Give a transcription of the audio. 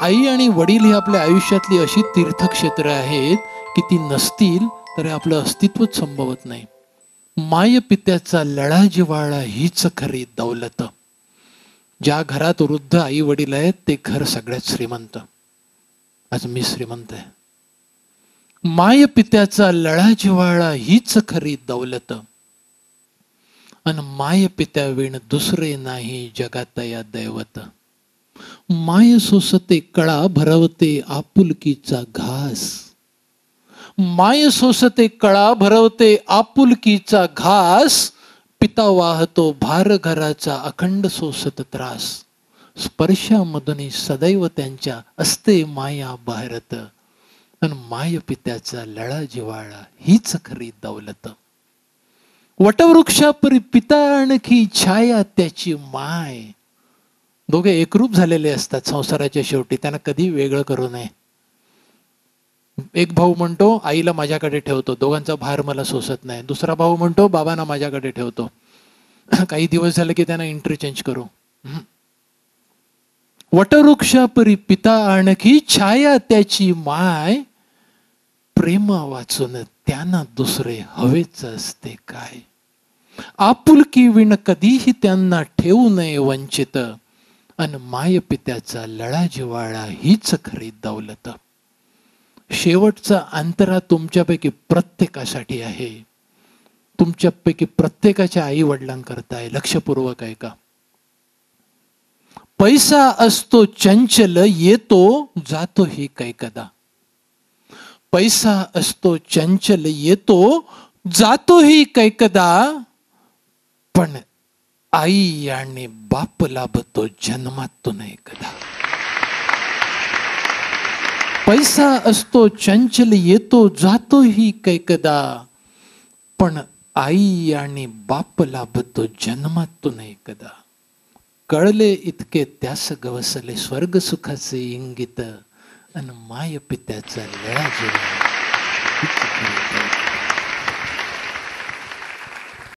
आई आणि वडील ही आपल्या आयुष्यातली अशी तीर्थक्षेत्र आहेत की ती नसतील तर आपलं अस्तित्वच संभवत नाही. माय पित्याचा लळा जिव्हाळा हीच खरी दौलत. ज्या घरात वृद्ध आई वडील आहेत ते घर सगळ्यात श्रीमंत. आज मी श्रीमंत आहे. माय पित्याचा लळा जिव्हाळा हीच खरी दौलत. अन माय पित्या विण दुसरे नाही जगात या दैवत. माय सोसते कळा भरवते आपुलकीचा घास. माय सोसते कळा भरवते आपुलकीचा घास. पिता वाहतो भार घराचा अखंड सोसत त्रास. स्पर्शामधून सदैव त्यांच्या असते माया बहरत. अन माय पित्याचा लळा जिव्हाळा हीच खरी दौलत. वटवृक्षापरी पिता आणखी छाया त्याची माय. दोघे एकरूप झालेले असतात संसाराच्या शेवटी, त्यांना कधी वेगळं करू नये. एक भाऊ म्हणतो आईला माझ्याकडे ठेवतो, दोघांचा भार मला सोसत नाही. दुसरा भाऊ म्हणतो बाबांना माझ्याकडे ठेवतो, काही दिवस झाले की त्यांना इंटरचेंज करू. वटवृक्षापरी पिता आणखी छाया त्याची माय. प्रेम वाचून त्यांना दुसरे हवेच असते काय. आपुलकी विण कधीही त्यांना ठेवू नये वंचित. अन माय पित्याचा लळा जिव्हाळा हीच खरी दौलत. शेवटचा अंतरा तुमच्यापैकी प्रत्येकासाठी आहे. तुमच्यापैकी प्रत्येकाच्या आई वडिलांकरता आहे. लक्षपूर्वक आहे का. पैसा असतो चंचल येतो जातो ही कैकदा. पैसा असतो चंचल येतो जातो ही कैकदा. पण आई आणि बाप लाभतो जन्मातून एकदा. पैसा असतो चंचल येतो जातो ही कैकदा. पण आई आणि बाप लाभतो जन्मातून एकदा. कळले इतके त्यास गवसले स्वर्ग सुखाचे इंगित. अन माय पित्याचा लळा जिव्हाळा.